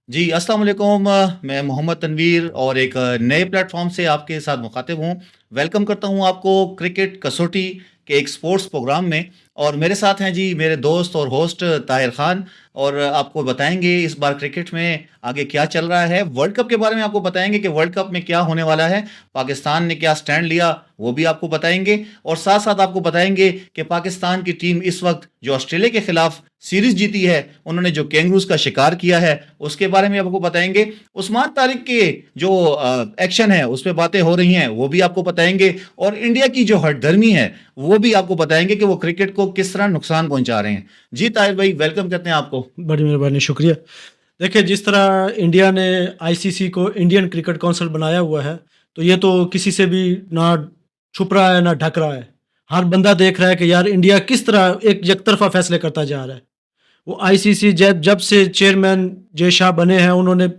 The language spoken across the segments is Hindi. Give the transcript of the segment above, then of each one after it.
जी, अस्सलाम वालेकुम। मैं मोहम्मद तनवीर और एक नए प्लेटफ़ॉर्म से आपके साथ मुख़ातिब हूँ। वेलकम करता हूँ आपको क्रिकेट कसौटी के एक स्पोर्ट्स प्रोग्राम में और मेरे साथ हैं जी मेरे दोस्त और होस्ट ताहिर ख़ान और आपको बताएँगे इस बार क्रिकेट में आगे क्या चल रहा है। वर्ल्ड कप के बारे में आपको बताएँगे कि वर्ल्ड कप में क्या होने वाला है, पाकिस्तान ने क्या स्टैंड लिया, वो भी आपको बताएँगे और साथ-साथ आपको बताएँगे कि पाकिस्तान की टीम इस वक़्त जो ऑस्ट्रेलिया के खिलाफ सीरीज़ जीती है, उन्होंने जो कैंगरूज़ का शिकार किया है, उसके बारे में आपको बताएँगे। उस्मान तारिक के जो एक्शन है, उस पे बातें हो रही हैं, वो भी आपको बताएँगे और इंडिया की जो हठधर्मी है, वो भी आपको बताएँगे कि वो क्रिकेट को किस तरह नुकसान पहुँचा रहे हैं। जी, ताहिर भाई वेलकम करते हैं आपको। बड़ी मेहरबानी, शुक्रिया। देखिए, जिस तरह इंडिया ने आईसीसी को इंडियन क्रिकेट काउंसिल बनाया हुआ है, तो ये तो किसी से भी ना छुप रहा है, ना ढक रहा है। हर बंदा देख रहा है कि यार इंडिया किस तरह एक एकतरफ़ा फ़ैसले करता जा रहा है। वो आईसीसी जब जब से चेयरमैन जय शाह बने हैं, उन्होंने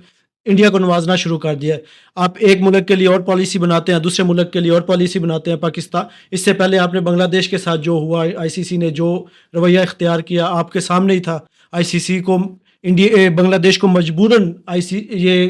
इंडिया को नवाज़ना शुरू कर दिया है। आप एक मुल्क के लिए और पॉलिसी बनाते हैं, दूसरे मुल्क के लिए और पॉलिसी बनाते हैं पाकिस्तान। इससे पहले आपने बांग्लादेश के साथ जो हुआ, आईसीसी ने जो रवैया इख्तियार किया, आपके सामने ही था। आईसीसी को बांग्लादेश को मजबूरन ये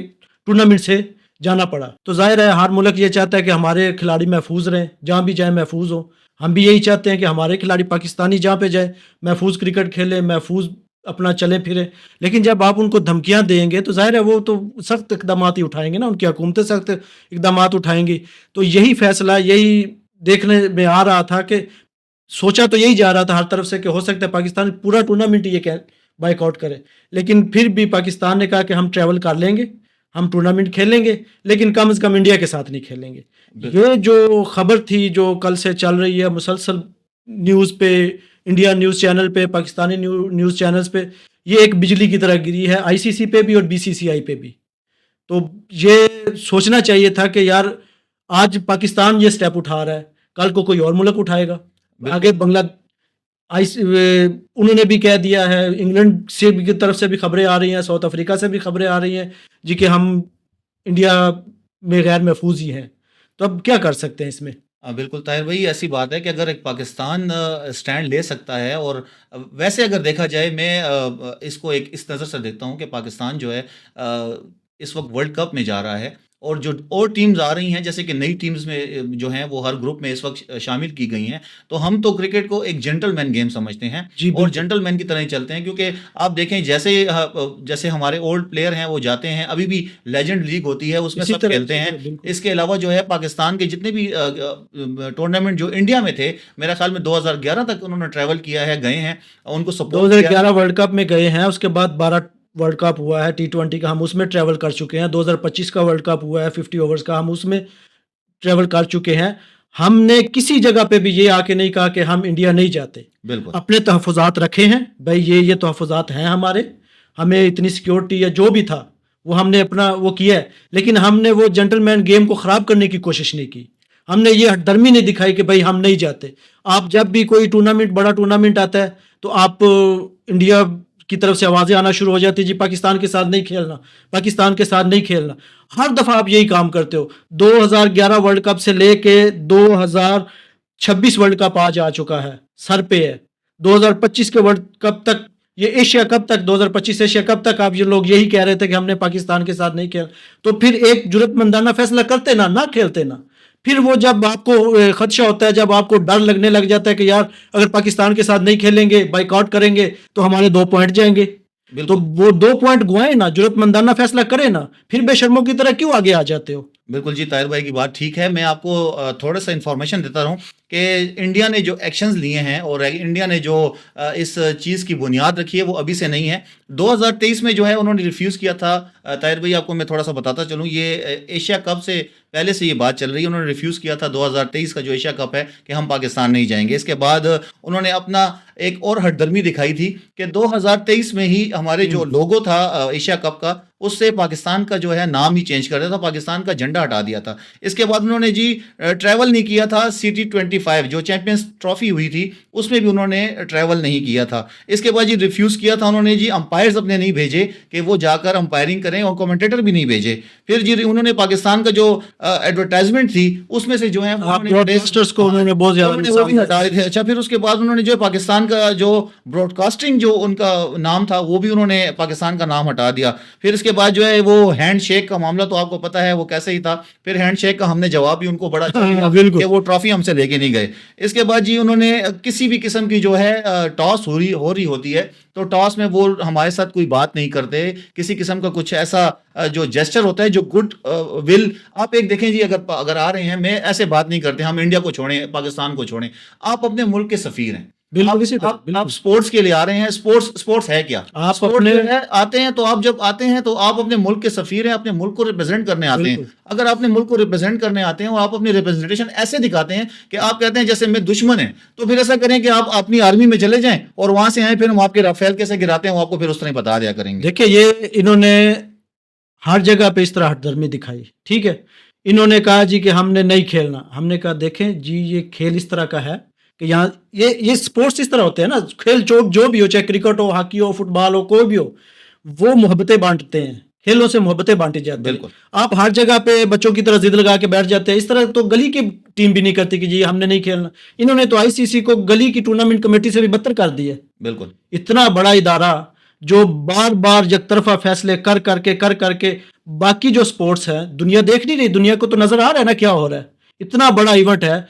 टूर्नामेंट से जाना पड़ा। तो ज़ाहिर है हर मुल्क ये चाहता है कि हमारे खिलाड़ी महफूज रहें, जहाँ भी जाएँ महफूज हों। हम भी यही चाहते हैं कि हमारे खिलाड़ी पाकिस्तानी जहाँ पे जाए महफूज क्रिकेट खेलें, महफूज अपना चलें फिरें। लेकिन जब आप उनको धमकियाँ देंगे तो ज़ाहिर है वो तो सख्त इक़दामात ही उठाएँगे ना, उनकी हुकूमतें सख्त इक़दामात उठाएँगी। तो यही फ़ैसला यही देखने में आ रहा था कि सोचा तो यही जा रहा था हर तरफ से कि हो सकता है पाकिस्तान पूरा टूर्नामेंट ही ये क्या बायकॉट करे। लेकिन फिर भी पाकिस्तान ने कहा कि हम ट्रैवल कर लेंगे, हम टूर्नामेंट खेलेंगे, लेकिन कम से कम इंडिया के साथ नहीं खेलेंगे। बिल्कुल। ये जो खबर थी जो कल से चल रही है मुसलसल न्यूज़ पे, इंडिया न्यूज़ चैनल पे, पाकिस्तानी न्यूज़ चैनल्स पे, ये एक बिजली की तरह गिरी है आईसीसी पे भी और बीसीसीआई पे भी। तो ये सोचना चाहिए था कि यार आज पाकिस्तान ये स्टेप उठा रहा है, कल को कोई और मुल्क उठाएगा। आगे बिल्कुल। उन्होंने भी कह दिया है, इंग्लैंड से भी की तरफ से भी खबरें आ रही हैं, साउथ अफ्रीका से भी खबरें आ रही हैं जी कि हम इंडिया में गैर महफूज ही हैं। तो अब क्या कर सकते हैं इसमें? बिल्कुल ताहिर भाई ऐसी बात है कि अगर एक पाकिस्तान स्टैंड ले सकता है और वैसे अगर देखा जाए मैं इसको एक इस नज़र से देखता हूँ कि पाकिस्तान जो है इस वक्त वर्ल्ड कप में जा रहा है और जो और टीम्स आ रही हैं जैसे कि नई टीम्स में जो हैं वो हर ग्रुप में इस वक्त शामिल की गई हैं, तो हम तो क्रिकेट को एक जेंटलमैन गेम समझते हैं जी, और बिल्कुल। जेंटलमैन की तरह ही चलते हैं क्योंकि आप देखें जैसे जैसे हमारे ओल्ड प्लेयर हैं वो जाते हैं, अभी भी लेजेंड लीग होती है उसमें इसी सब तरह खेलते इसी हैं। तरह बिल्कुल। इसके अलावा जो है पाकिस्तान के जितने भी टूर्नामेंट जो इंडिया में थे, मेरा ख्याल में 2011 तक उन्होंने ट्रैवल किया है, गए हैं, उनको सपोर्ट किया है। 2011 वर्ल्ड कप में गए हैं, उसके बाद 12 वर्ल्ड कप हुआ है टी20 का, हम उसमें ट्रैवल कर चुके हैं। 2025 का वर्ल्ड कप हुआ है 50 ओवर्स का, हम उसमें ट्रैवल कर चुके हैं। हमने किसी जगह पे भी ये आके नहीं कहा कि हम इंडिया नहीं जाते। बिल्कुल। अपने तहफ़्फ़ुज़ात रखे हैं, भई ये तहफ़्फ़ुज़ात हैं हमारे, हमें इतनी सिक्योरिटी है, जो भी था, वो हमने अपना वो किया है। लेकिन हमने वो जेंटलमैन गेम को ख़राब करने की कोशिश नहीं की। हमने ये हठधर्मी नहीं दिखाई कि भई हम नहीं जाते। आप जब भी कोई टूर्नामेंट बड़ा टूर्नामेंट आता है, तो आप इंडिया की तरफ से आवाज़ें आना शुरू हो जाती है, जी पाकिस्तान के साथ नहीं खेलना, पाकिस्तान के साथ नहीं खेलना। हर दफ़ा आप यही काम करते हो। 2011 वर्ल्ड कप से लेके 2026 वर्ल्ड कप आज आ चुका है, सर पे है। 2025 के वर्ल्ड कप तक, ये एशिया कप तक, 2025 एशिया कप तक आप ये लोग यही कह रहे थे कि हमने पाकिस्तान के साथ नहीं खेला। तो फिर एक जुर्रतमंदाना फैसला करते ना खेलते ना। फिर वो जब आपको खदशा होता है, जब आपको डर लगने लग जाता है कि यार अगर पाकिस्तान के साथ नहीं खेलेंगे, बाइकआउट करेंगे, तो हमारे 2 पॉइंट जाएंगे। तो बिल्कुल। वो 2 पॉइंट गुआए ना, जुर्रतमंदाना फैसला करे ना, फिर बेशर्मों की तरह क्यों आगे आ जाते हो? बिल्कुल जी, ताहिर भाई की बात ठीक है। मैं आपको थोड़ा-सा इन्फॉर्मेशन देता रहूँ कि इंडिया ने जो एक्शंस लिए हैं और इंडिया ने जो इस चीज़ की बुनियाद रखी है, वो अभी से नहीं है। 2023 में जो है उन्होंने रिफ्यूज़ किया था। ताहिर भाई आपको मैं थोड़ा-सा बताता चलूँ, ये एशिया कप से पहले से ये बात चल रही है। उन्होंने रिफ्यूज़ किया था 2023 का जो एशिया कप है कि हम पाकिस्तान नहीं जाएँगे। इसके बाद उन्होंने अपना एक और हठधर्मी दिखाई थी कि 2023 में ही हमारे जो हुँ। लोगो था एशिया कप का, उससे पाकिस्तान का जो है नाम ही चेंज कर दिया था, पाकिस्तान का झंडा हटा दिया था। इसके बाद उन्होंने जी ट्रैवल नहीं किया था। CT25 जो चैंपियंस ट्रॉफी हुई थी, उसमें भी उन्होंने ट्रैवल नहीं किया था। इसके बाद जी रिफ्यूज़ किया था उन्होंने जी, अंपायर्स अपने नहीं भेजे कि वो जाकर अंपायरिंग करें और कमेंटेटर भी नहीं भेजे। फिर जी उन्होंने पाकिस्तान का जो एडवर्टाइजमेंट थी, उसमें से जो है आप उन्होंने ब्रॉडकास्टर्स को हाँ, उन्होंने बहुत ज़्यादा उन्होंने वो नुकसान भी हटा पहुँचाया। रहे थे। अच्छा, फिर उसके बाद उन्होंने जो है पाकिस्तान का जो ब्रॉडकास्टिंग जो उनका नाम था वो भी उन्होंने पाकिस्तान का नाम हटा दिया। फिर इसके बाद जो है वो हैंडशेक का मामला तो आपको पता है वो कैसे ही था। फिर हैंडशेक का हमने जवाब भी उनको बड़ा अच्छा दिया बिल्कुल कि वो ट्रॉफी हमसे लेके नहीं गए। इसके बाद जी उन्होंने किसी भी किस्म की जो है टॉस हो रही होती है तो टॉस में वो हमारे साथ कोई बात नहीं करते, किसी किस्म का कुछ ऐसा जो जेस्चर होता है जो गुड विल। आप एक देखें जी, अगर अगर आ रहे हैं, मैं ऐसे बात नहीं करते हम इंडिया को छोड़ें पाकिस्तान को छोड़ें, आप अपने मुल्क के सफीर हैं। बिल्कुल इसी तरह आप बिल्कुल स्पोर्ट्स के लिए आ रहे हैं। स्पोर्ट्स है क्या? आप स्पोर्ट्स अपने जो है आते हैं तो आप जब आते हैं तो आप अपने मुल्क के सफीर हैं, अपने मुल्क को रिप्रेजेंट करने आते हैं। बिल्कुल अगर आप अपने मुल्क को रिप्रेजेंट करने आते हैं और आप अपनी रिप्रेजेंटेशन ऐसे दिखाते हैं कि आप कहते हैं जैसे मैं दुश्मन है, तो फिर ऐसा करें कि आप अपनी आर्मी में चले जाएं और वहां से आए, फिर हम आपके राफेल कैसे गिराते हैं वो आपको फिर उस तरह बता दिया करेंगे। देखिए ये इन्होंने हर जगह पे इस तरह हठधर्मी दिखाई, ठीक है। इन्होंने कहा जी कि हमने नहीं खेलना। हमने कहा देखें जी ये खेल इस तरह का है कि यहाँ ये स्पोर्ट्स इस तरह होते हैं ना, खेल जो भी हो, चाहे क्रिकेट हो, हॉकी हो, फुटबॉल हो, कोई भी हो, वो मोहब्बतें बांटते हैं। खेलों से मोहब्बतें बांटी जाती है। बिल्कुल आप हर जगह पे बच्चों की तरह जिद लगा के बैठ जाते हैं। इस तरह तो गली की टीम भी नहीं करती कि जी हमने नहीं खेलना। इन्होंने तो आईसीसी को गली की टूर्नामेंट कमेटी से भी बदतर कर दी है। बिल्कुल इतना बड़ा इदारा जो बार बार एक तरफा फैसले कर करके बाकी जो स्पोर्ट्स है दुनिया देख नहीं रही। दुनिया को तो नजर आ रहा है ना क्या हो रहा है। इतना बड़ा इवेंट है,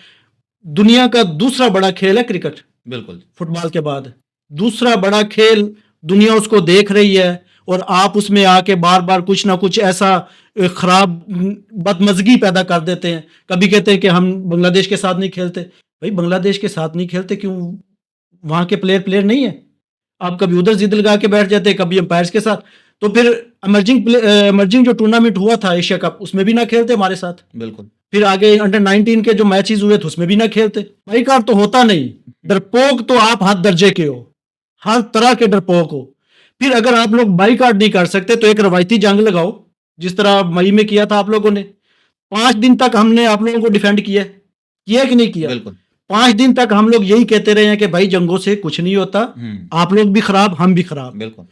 दुनिया का दूसरा बड़ा खेल है क्रिकेट, बिल्कुल फुटबॉल के बाद दूसरा बड़ा खेल। दुनिया उसको देख रही है और आप उसमें आके बार बार कुछ ना कुछ ऐसा खराब बदमजगी पैदा कर देते हैं। कभी कहते हैं कि हम बांग्लादेश के साथ नहीं खेलते। भाई बांग्लादेश के साथ नहीं खेलते क्यों? वहां के प्लेयर नहीं है। आप कभी उधर जिद लगा के बैठ जाते, कभी अंपायर्स के साथ। तो फिर एमर्जिंग जो टूर्नामेंट हुआ था एशिया कप, उसमें भी ना खेलते हमारे साथ। बिल्कुल फिर आगे अंडर 19 के जो मैचेस हुए थे उसमें भी ना खेलते। भाई कार तो होता नहीं। डरपोक तो आप हर दर्जे के हो, हर तरह के डरपोक हो। फिर अगर आप लोग बाईकाट नहीं कर सकते तो एक रवायती जंग लगाओ, जिस तरह मई में किया था आप लोगों ने। 5 दिन तक हमने आप लोगों को डिफेंड किया कि नहीं किया? बिल्कुल 5 दिन तक हम लोग यही कहते रहे हैं कि भाई जंगों से कुछ नहीं होता, आप लोग भी खराब हम भी खराब। बिल्कुल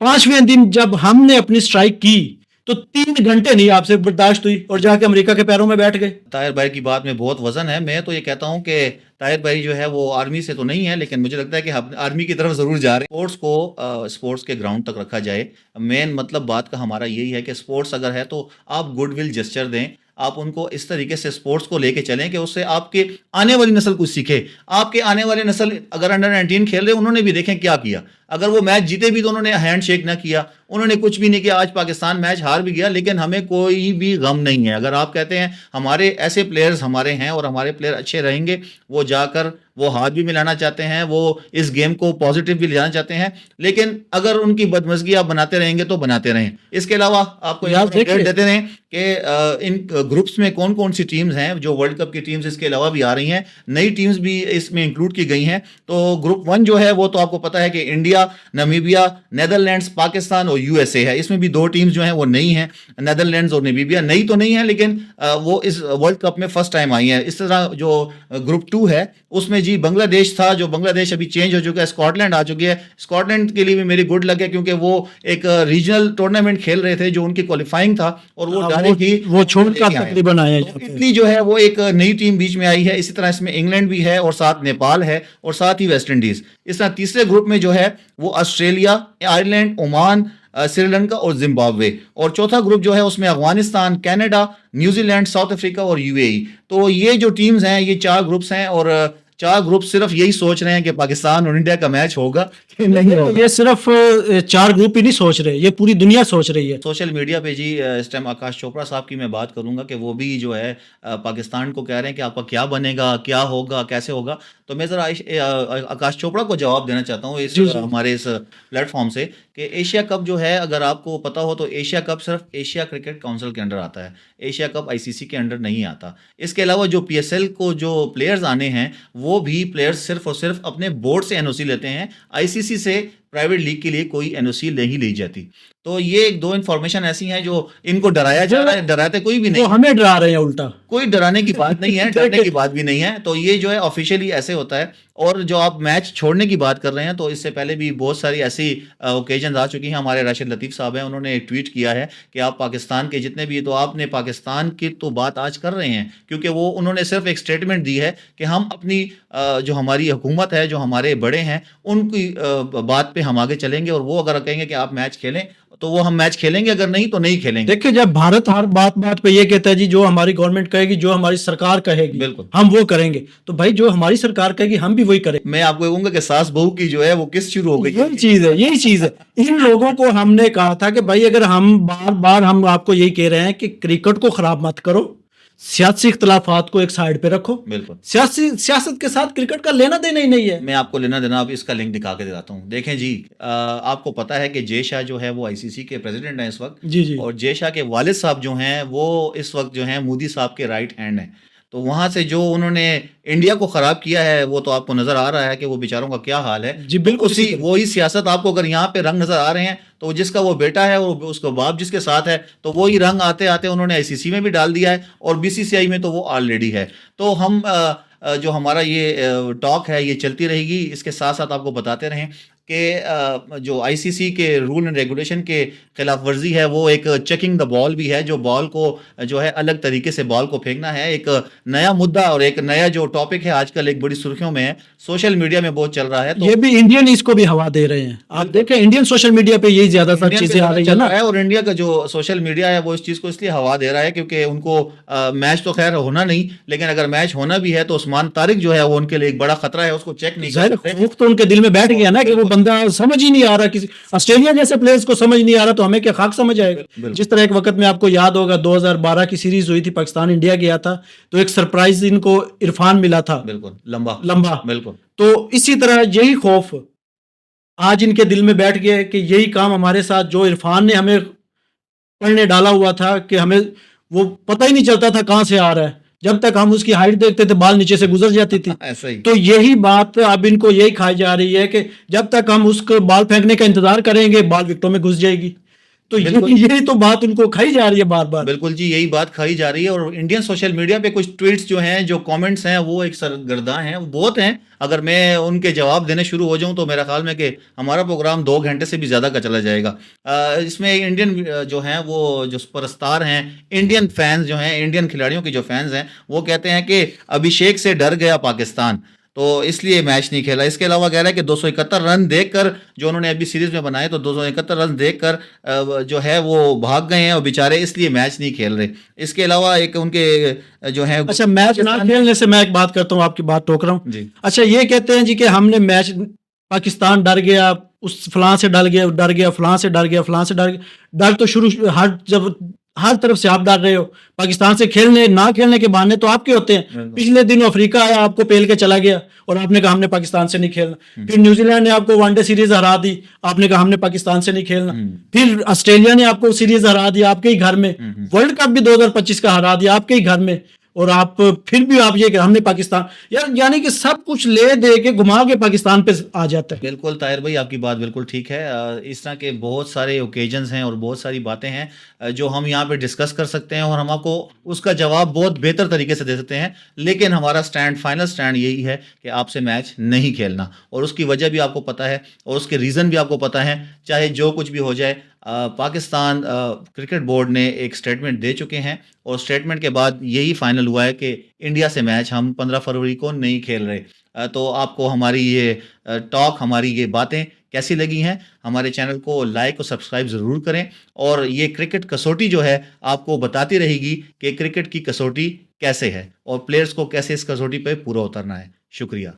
5वें दिन जब हमने अपनी स्ट्राइक की तो 3 घंटे नहीं आपसे बर्दाश्त हुई और जाके अमेरिका के पैरों में बैठ गए। ताहिर भाई की बात में बहुत वजन है। मैं तो ये कहता हूँ कि ताहिर भाई जो है वो आर्मी से तो नहीं है, लेकिन मुझे लगता है कि हम आर्मी की तरफ जरूर जा रहे हैं। स्पोर्ट्स को स्पोर्ट्स के ग्राउंड तक रखा जाए। मेन मतलब बात का हमारा यही है कि स्पोर्ट्स अगर है तो आप गुडविल जेस्चर दें, आप उनको इस तरीके से स्पोर्ट्स को लेके चलें कि उससे आपके आने वाली नस्ल कुछ सीखे। आपके आने वाली नस्ल अगर अंडर 19 खेल रहे, उन्होंने भी देखें क्या किया। अगर वो मैच जीते भी तो उन्होंने हैंड शेक ना किया, उन्होंने कुछ भी नहीं किया। आज पाकिस्तान मैच हार भी गया लेकिन हमें कोई भी गम नहीं है। अगर आप कहते हैं हमारे ऐसे प्लेयर्स हमारे हैं और हमारे प्लेयर अच्छे रहेंगे, वो जाकर वो हाथ भी मिलाना चाहते हैं, वो इस गेम को पॉजिटिव भी ले जाना चाहते हैं, लेकिन अगर उनकी बदमजगी आप बनाते रहेंगे तो बनाते रहें। इसके अलावा आपको यार अपडेट देते रहें कि इन ग्रुप्स में कौन कौन सी टीम्स हैं। जो वर्ल्ड कप की टीम्स इसके अलावा भी आ रही हैं, नई टीम्स भी इसमें इंक्लूड की गई हैं। तो ग्रुप 1 जो है वो तो आपको पता है कि इंडिया, नामीबिया, नेदरलैंड्स, पाकिस्तान और यूएसए है। इसमें भी 2 टीम्स जो हैं वो नई हैं। नेदरलैंड्स और नामीबिया नई तो नहीं है लेकिन वो इस वर्ल्ड कप में फर्स्ट टाइम आई है। इस तरह जो ग्रुप 2 है उसमें जी बांग्लादेश था, जो बांग्लादेश अभी चेंज हो चुका है, स्कॉटलैंड आ चुकी है। स्कॉटलैंड के लिए भी मेरी गुड लक है क्योंकि वो एक रीजनल टूर्नामेंट खेल रहे थे जो उनकी क्वालिफाइंग था और वो डायरेक्ट ही वो छोड़कर तकरीबन आए हैं। तो इटली जो है वो एक नई टीम बीच में आई है। इसी तरह इसमें इंग्लैंड भी है और साथ नेपाल है और साथ ही वेस्ट इंडीज। इस तरह तीसरे ग्रुप में जो है वो ऑस्ट्रेलिया, आयरलैंड, ओमान, श्रीलंका और जिम्बाब्वे। और चौथा ग्रुप जो है उसमें Afghanistan, Canada, New Zealand, south Africa और यूएई। तो ये जो टीम्स हैं ये 4 ग्रुप्स हैं और 4 ग्रुप सिर्फ यही सोच रहे हैं कि पाकिस्तान और इंडिया का मैच होगा कि नहीं होगा। ये सिर्फ 4 ग्रुप ही नहीं सोच रहे, ये पूरी दुनिया सोच रही है। सोशल मीडिया पे जी इस टाइम आकाश चोपड़ा साहब की मैं बात करूंगा कि वो भी जो है पाकिस्तान को कह रहे हैं कि आपका क्या बनेगा, क्या होगा, कैसे होगा। तो मैं ज़रा आकाश चोपड़ा को जवाब देना चाहता हूँ इस हमारे इस प्लेटफॉर्म से कि एशिया कप जो है, अगर आपको पता हो तो एशिया कप सिर्फ एशिया क्रिकेट काउंसिल के अंडर आता है। एशिया कप आईसीसी के अंडर नहीं आता। इसके अलावा जो पीएसएल को जो प्लेयर्स आने हैं वो भी प्लेयर्स सिर्फ और सिर्फ अपने बोर्ड से एनओसी लेते हैं। आईसीसी से प्राइवेट लीग के लिए कोई एनओसी नहीं ली जाती। तो ये 2 इन्फॉर्मेशन ऐसी हैं जो इनको डराया जा रहा है। डराते कोई भी नहीं, वो हमें डरा रहे हैं उल्टा। कोई डराने की बात नहीं है, डरने की बात भी नहीं है। तो ये जो है ऑफिशियली ऐसे होता है। और जो आप मैच छोड़ने की बात कर रहे हैं तो इससे पहले भी बहुत सारी ऐसी ओकेजन आ चुकी हैं। हमारे राशिद लतीफ़ साहब हैं, उन्होंने एक ट्वीट किया है कि आप पाकिस्तान के जितने भी, तो आपने पाकिस्तान की तो बात आज कर रहे हैं क्योंकि वो उन्होंने सिर्फ एक स्टेटमेंट दी है कि हम अपनी जो हमारी हुकूमत है, जो हमारे बड़े हैं, उनकी बात पे हम आगे चलेंगे और वो अगर कहेंगे कि आप मैच खेलें, तो वो हम मैच खेलेंगे, अगर नहीं तो नहीं खेलेंगे। देखिए, जब भारत हर बात पे ये कहता है जी, जो हमारी गवर्नमेंट कहेगी, जो हमारी सरकार कहेगी, बिल्कुल। हम वो करेंगे। तो भाई, जो हमारी सरकार कहेगी, हम भी वही करेंगे। मैं आपको कहूंगा कि सास बहू की जो है वो किस शुरू हो गई है। यही चीज है। इन लोगों को हमने कहा था कि भाई, अगर हम बार बार हम आपको यही कह रहे हैं कि क्रिकेट को खराब मत करो, सियासी इख्तलाफात को एक साइड पे रखो। बिल्कुल। सियासत के साथ क्रिकेट का लेना देना ही नहीं है। मैं आपको लेना देना, अब इसका लिंक दिखा के दिखाता हूँ। देखें जी, आपको पता है कि जय शाह जो है वो आईसीसी के प्रेसिडेंट हैं इस वक्त, जी जी। और जय शाह के वालिद साहब जो हैं वो इस वक्त जो हैं मोदी साहब के राइट हैंड हैं। तो वहाँ से जो उन्होंने इंडिया को ख़राब किया है, वो तो आपको नज़र आ रहा है कि वो बेचारों का क्या हाल है। जी बिल्कुल। उसी वही सियासत आपको अगर यहाँ पे रंग नज़र आ रहे हैं, तो जिसका वो बेटा है, वो उसका बाप जिसके साथ है, तो वही रंग आते आते उन्होंने आईसीसी में भी डाल दिया है, और बीसीसीआई में तो वो ऑलरेडी है। तो हम जो हमारा ये टॉक है ये चलती रहेगी। इसके साथ साथ आपको बताते रहें कि जो आईसीसी के रूल एंड रेगुलेशन के खिलाफ वर्जी है, वो एक चेकिंग द बॉल भी है, जो बॉल को जो है अलग तरीके से बॉल को फेंकना है। एक नया मुद्दा और एक नया जो टॉपिक है आजकल एक बड़ी सुर्खियों में है, सोशल मीडिया में बहुत चल रहा है। तो ये भी इंडियन इसको भी हवा दे रहे हैं। आप देखें, इंडियन सोशल मीडिया पे यही ज्यादातर चीजें आ रही है ना। और इंडिया का जो सोशल मीडिया है वो इस चीज को इसलिए हवा दे रहा है क्योंकि उनको मैच तो खैर होना नहीं, लेकिन अगर मैच होना भी है तो उस्मान तारिक जो है वो उनके लिए एक बड़ा खतरा है, उसको चेक नहीं कर सकते। खौफ तो उनके दिल में बैठ गया ना कि वो बंदा समझ ही नहीं आ रहा, किसी ऑस्ट्रेलिया जैसे प्लेयर्स को समझ नहीं आ रहा, तो हमें क्या खाक समझ आएगा। जिस तरह एक वक्त में आपको याद होगा 2012 की सीरीज हुई थी, पाकिस्तान इंडिया गया था, तो एक सरप्राइज इनको इरफान मिला था। बिल्कुल, लंबा। बिल्कुल। तो इसी तरह यही खौफ आज इनके दिल में बैठ गया है कि यही काम हमारे साथ, जो इरफान ने हमें पढ़ने डाला हुआ था कि हमें वो पता ही नहीं चलता था कहां से आ रहा है, जब तक हम उसकी हाइट देखते थे बाल नीचे से गुजर जाती थी। ऐसा ही। तो यही बात अब इनको यही खाई जा रही है कि जब तक हम उसको बॉल फेंकने का इंतजार करेंगे, बॉल विकेटों में घुस जाएगी। तो यही तो बात उनको खाई जा रही है बार बार। बिल्कुल जी, यही बात खाई जा रही है। और इंडियन सोशल मीडिया पे कुछ ट्वीट्स जो हैं, जो कमेंट्स हैं, वो एक सरगर्दा हैं, वो बहुत हैं। अगर मैं उनके जवाब देने शुरू हो जाऊं तो मेरा ख्याल में कि हमारा प्रोग्राम 2 घंटे से भी ज़्यादा का चला जाएगा। इसमें इंडियन जो हैं वो जो सुपरस्टार हैं, इंडियन फैंस जो हैं, इंडियन खिलाड़ियों के जो फैंस हैं, वो कहते हैं कि अभिषेक से डर गया पाकिस्तान, तो इसलिए मैच नहीं खेला। इसके अलावा कह रहा है कि 271 रन देखकर जो उन्होंने अभी सीरीज में बनाए, तो 271 रन देखकर जो है वो भाग गए हैं और बेचारे इसलिए मैच नहीं खेल रहे। इसके अलावा एक उनके जो है, अच्छा, मैच ना खेलने से मैं एक बात करता हूँ, आपकी बात टोक रहा हूँ जी। अच्छा, ये कहते हैं जी कि हमने मैच, पाकिस्तान डर गया, उस फलां से डर गया, फलां से डर गया, फलां से डर गया। डर तो शुरू जब हर तरफ से आप डर रहे हो, पाकिस्तान से खेलने ना खेलने के बहाने तो आपके होते हैं। पिछले दिन अफ्रीका आया, आपको पेल के चला गया और आपने कहा हमने पाकिस्तान से नहीं खेलना। फिर न्यूजीलैंड ने आपको वनडे सीरीज हरा दी, आपने कहा हमने पाकिस्तान से नहीं खेलना। फिर ऑस्ट्रेलिया ने आपको सीरीज हरा दी आपके ही घर में। वर्ल्ड कप भी 2025 का हरा दिया आपके ही घर में, और आप फिर भी आप ये कि हमने पाकिस्तान, यार यानी कि सब कुछ ले दे के घुमा के पाकिस्तान पे आ जाता है। बिल्कुल ताहिर भाई, आपकी बात बिल्कुल ठीक है। इस तरह के बहुत सारे ओकेजन्स हैं और बहुत सारी बातें हैं जो हम यहाँ पे डिस्कस कर सकते हैं, और हम आपको उसका जवाब बहुत बेहतर तरीके से दे सकते हैं। लेकिन हमारा स्टैंड, फाइनल स्टैंड यही है कि आपसे मैच नहीं खेलना, और उसकी वजह भी आपको पता है और उसके रीज़न भी आपको पता है। चाहे जो कुछ भी हो जाए, पाकिस्तान क्रिकेट बोर्ड ने एक स्टेटमेंट दे चुके हैं, और स्टेटमेंट के बाद यही फाइनल हुआ है कि इंडिया से मैच हम 15 फरवरी को नहीं खेल रहे। तो आपको हमारी ये टॉक, हमारी ये बातें कैसी लगी हैं? हमारे चैनल को लाइक और सब्सक्राइब ज़रूर करें, और ये क्रिकेट कसौटी जो है आपको बताती रहेगी कि क्रिकेट की कसौटी कैसे है और प्लेयर्स को कैसे इस कसौटी पे पूरा उतरना है। शुक्रिया।